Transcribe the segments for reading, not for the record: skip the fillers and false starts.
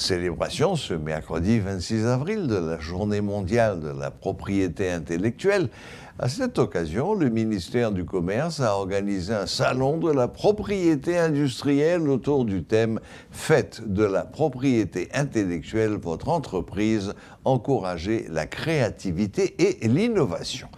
Célébration ce mercredi 26 avril de la Journée mondiale de la propriété intellectuelle. À cette occasion, le ministère du Commerce a organisé un salon de la propriété industrielle autour du thème « Faites de la propriété intellectuelle votre entreprise, encouragez la créativité et l'innovation ».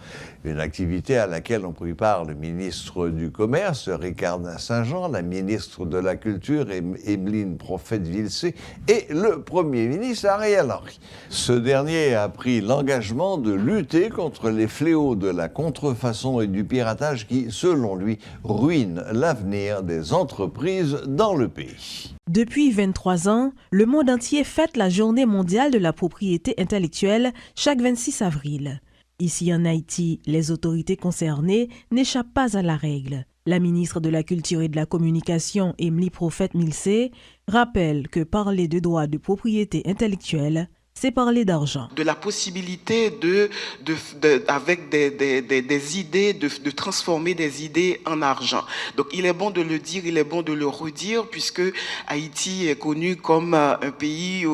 Une activité à laquelle ont pris part le ministre du Commerce, Ricardin Saint-Jean, la ministre de la Culture, Evelyne Profette-Vilcé, et le Premier ministre, Ariel Henry. Ce dernier a pris l'engagement de lutter contre les fléaux de la contrefaçon et du piratage qui, selon lui, ruinent l'avenir des entreprises dans le pays. Depuis 23 ans, le monde entier fête la Journée mondiale de la propriété intellectuelle chaque 26 avril. Ici en Haïti, les autorités concernées n'échappent pas à la règle. La ministre de la Culture et de la Communication, Evelyne Profette-Vilcé, rappelle que parler de droits de propriété intellectuelle, c'est parler d'argent. De la possibilité avec des idées, de transformer des idées en argent. Donc il est bon de le dire, il est bon de le redire, puisque Haïti est connu comme un pays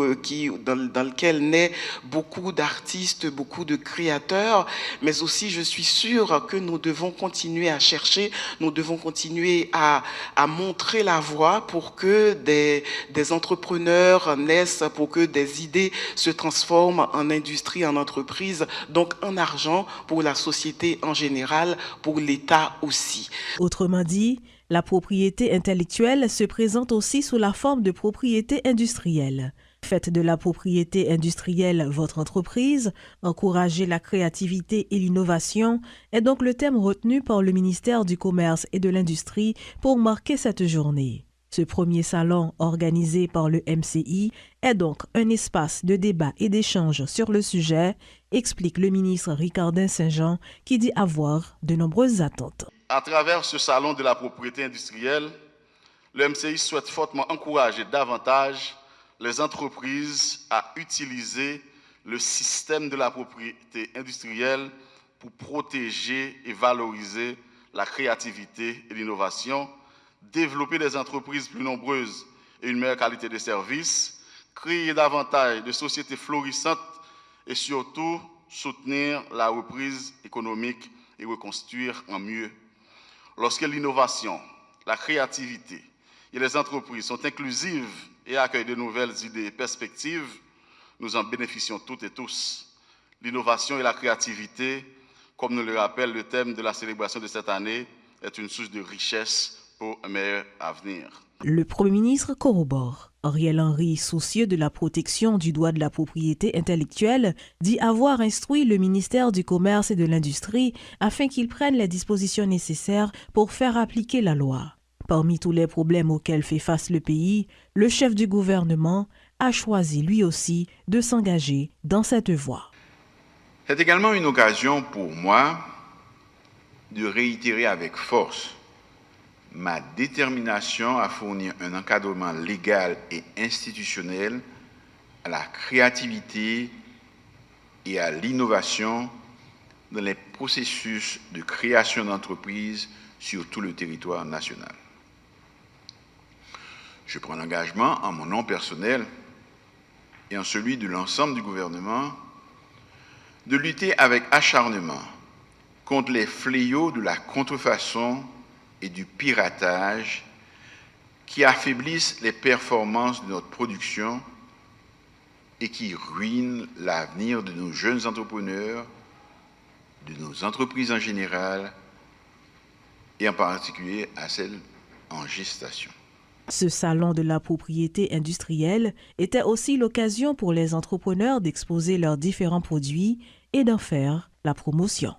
dans lequel naît beaucoup d'artistes, beaucoup de créateurs, mais aussi je suis sûr que nous devons continuer à chercher, nous devons continuer à montrer la voie pour que des entrepreneurs naissent, pour que des idées se transforment en industrie, en entreprise, donc en argent pour la société en général, pour l'État aussi. Autrement dit, la propriété intellectuelle se présente aussi sous la forme de propriété industrielle. Faites de la propriété industrielle votre entreprise, encouragez la créativité et l'innovation est donc le thème retenu par le ministère du Commerce et de l'Industrie pour marquer cette journée. Ce premier salon organisé par le MCI est donc un espace de débat et d'échange sur le sujet, explique le ministre Ricardin Saint-Jean qui dit avoir de nombreuses attentes. À travers ce salon de la propriété industrielle, le MCI souhaite fortement encourager davantage les entreprises à utiliser le système de la propriété industrielle pour protéger et valoriser la créativité et l'innovation, développer des entreprises plus nombreuses et une meilleure qualité de service, créer davantage de sociétés florissantes et surtout soutenir la reprise économique et reconstruire en mieux. Lorsque l'innovation, la créativité et les entreprises sont inclusives et accueillent de nouvelles idées et perspectives, nous en bénéficions toutes et tous. L'innovation et la créativité, comme nous le rappelle le thème de la célébration de cette année, est une source de richesse pour un meilleur avenir. Le Premier ministre corrobore. Ariel Henry, soucieux de la protection du droit de la propriété intellectuelle, dit avoir instruit le ministère du Commerce et de l'Industrie afin qu'il prenne les dispositions nécessaires pour faire appliquer la loi. Parmi tous les problèmes auxquels fait face le pays, le chef du gouvernement a choisi lui aussi de s'engager dans cette voie. C'est également une occasion pour moi de réitérer avec force ma détermination à fournir un encadrement légal et institutionnel à la créativité et à l'innovation dans les processus de création d'entreprises sur tout le territoire national. Je prends l'engagement en mon nom personnel et en celui de l'ensemble du gouvernement de lutter avec acharnement contre les fléaux de la contrefaçon et du piratage qui affaiblissent les performances de notre production et qui ruinent l'avenir de nos jeunes entrepreneurs, de nos entreprises en général et en particulier à celles en gestation. Ce salon de la propriété industrielle était aussi l'occasion pour les entrepreneurs d'exposer leurs différents produits et d'en faire la promotion.